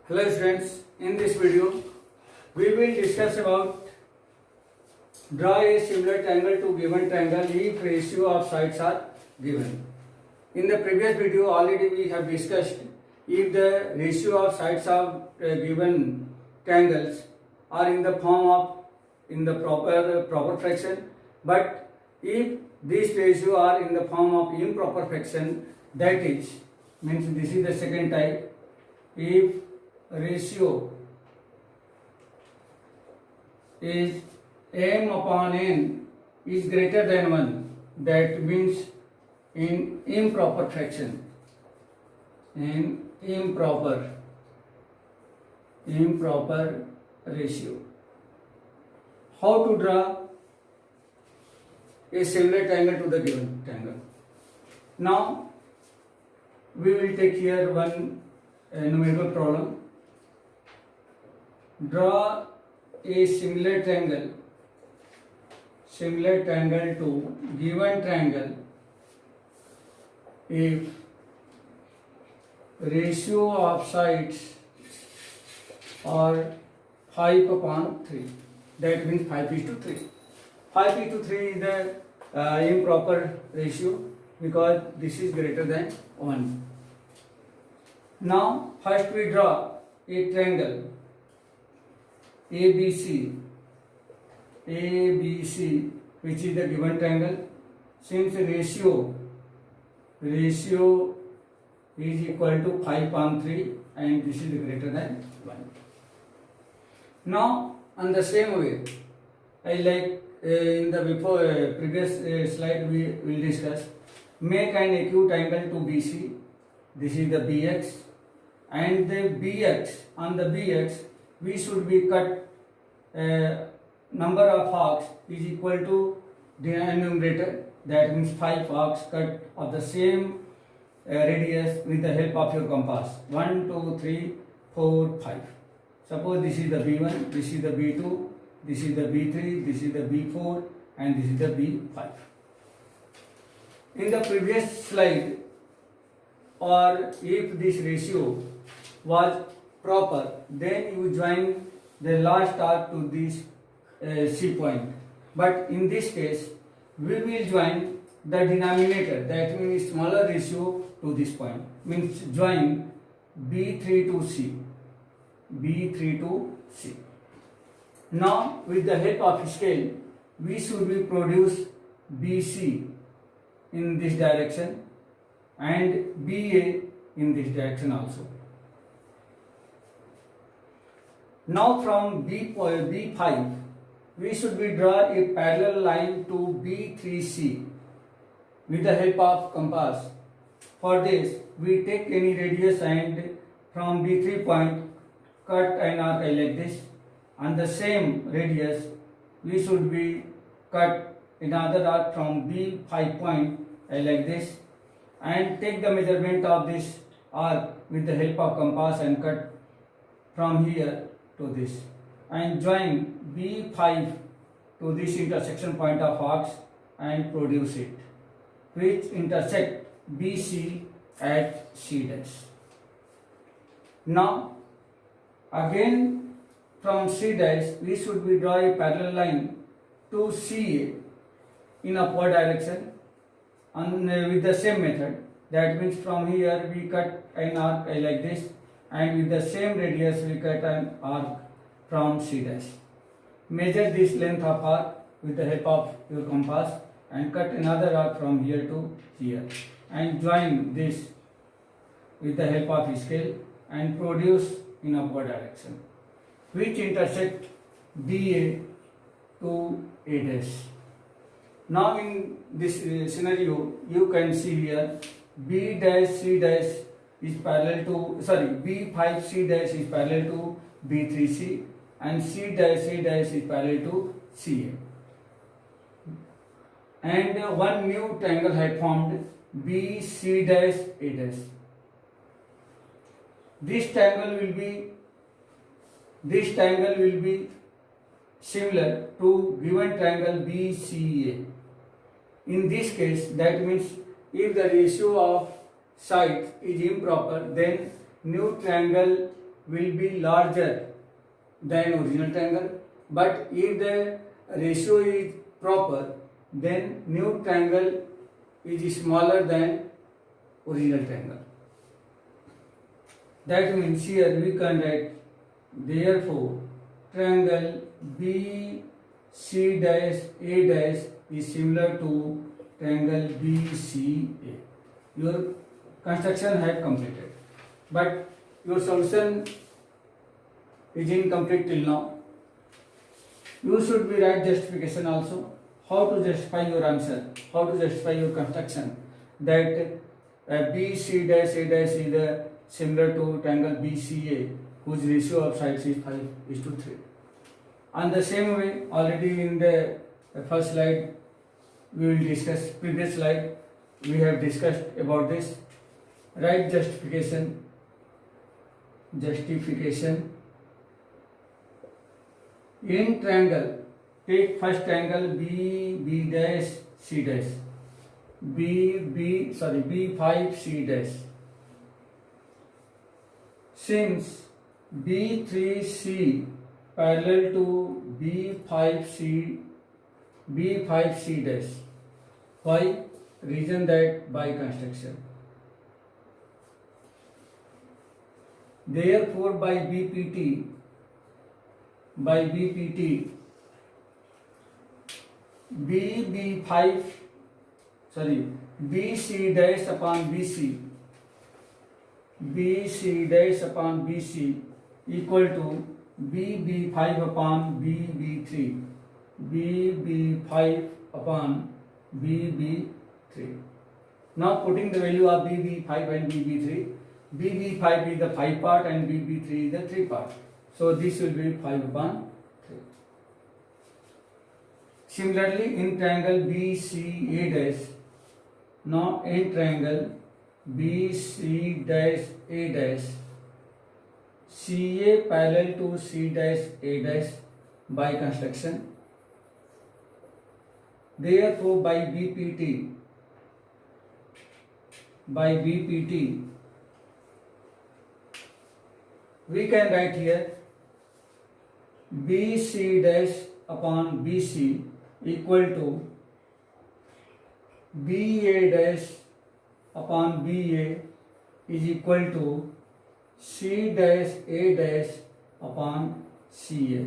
Hello students, in this video we will discuss about draw a similar triangle to given triangle if ratio of sides are given. In the previous video already we have discussed if the ratio of sides of given triangles are in the form of in the proper fraction, but if this ratio are in the form of improper fraction, that is means this is the second type. If ratio is m upon n is greater than 1, that means in improper fraction, in improper ratio. How to draw a similar triangle to the given triangle? Now we will take here one numerical problem. Draw a similar triangle to given triangle if ratio of sides are 5 upon 3. That means 5:3. 5:3 is the improper ratio because this is greater than 1. Now first we draw a triangle ABC, which is the given triangle. Since ratio is equal to 5 upon 3 and this is greater than 1. Now on the same way, I like in the previous slide we will discuss, make an acute angle to BC. This is the BX, and the BX, on the BX we should be cut number of arcs is equal to denominator, that means 5 arcs cut of the same radius with the help of your compass. 1, 2, 3, 4, 5. Suppose this is the B1, this is the B2, this is the B3, this is the B4 and this is the B5. In the previous slide, or if this ratio was proper, then you join the last arc to this C point. But in this case, we will join the denominator, that means smaller ratio to this point, means join B3 to C. Now with the help of scale, we should be produce BC in this direction and BA in this direction also. Now from B5, we should be draw a parallel line to B3C with the help of compass. For this, we take any radius and from B3 point cut an arc like this. On the same radius, we should be cut another arc from B5 point like this, and take the measurement of this arc with the help of compass and cut from here to this, and join B5 to this intersection point of arcs and produce it, which intersect BC at C dash. Now again from C dash we should be draw a parallel line to CA in upward direction and with the same method. That means from here we cut an arc like this, and with the same radius we cut an arc from C dash. Measure this length of arc with the help of your compass and cut another arc from here to here, and join this with the help of scale and produce in upward direction, which intersect BA to A dash. Now in this scenario, you can see here B dash C dash is parallel to, B5 C dash is parallel to B3C, and C dash is parallel to CA. And one new triangle had formed, BC dash A dash. This triangle will be similar to given triangle BCA. In this case, that means if the ratio of sides is improper, then new triangle will be larger than original triangle, but if the ratio is proper, then new triangle is smaller than original triangle. That means here we can write, therefore triangle BC dash A dash is similar to triangle BCA. Your construction have completed, but your solution is incomplete till now. You should be write justification also. How to justify your answer? How to justify your construction? That BC dash A dash is similar to triangle BCA, whose ratio of sides is 5:3. And the same way, already in the first slide, we will discuss. Previous slide, we have discussed about this. Write justification. In triangle, take first triangle B dash C dash. B5C dash. Since B3C parallel to B5C dash. Why? Reason that by construction. Therefore, by BPT, BC dash upon BC equal to BB5 upon BB3. Now putting the value of BB5 and BB3, BB5 is the 5 part and BB3 is the 3 part. So this will be 5 upon 3. Similarly, in triangle BCA dash, now in triangle BC dash A dash, CA parallel to C dash A dash by construction. Therefore, by BPT, we can write here BC dash upon BC equal to BA dash upon BA is equal to C dash A dash upon CA.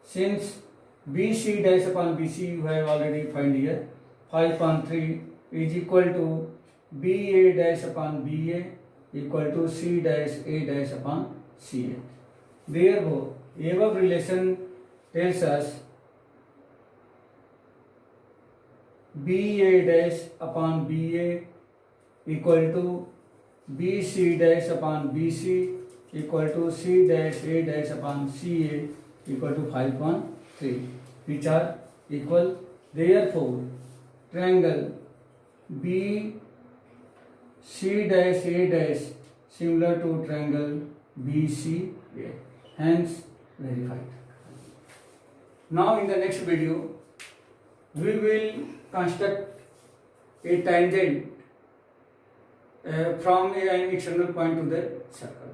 Since BC dash upon BC you have already find here, 5 upon 3 is equal to BA dash upon BA equal to C dash A dash upon CA. Therefore, above relation tells us BA dash upon BA equal to BC dash upon BC equal to C dash A dash upon CA equal to 5 upon 3, which are equal. Therefore, triangle BC dash A dash similar to triangle BCA, hence verified. Now in the next video, we will construct a tangent from an external point to the circle.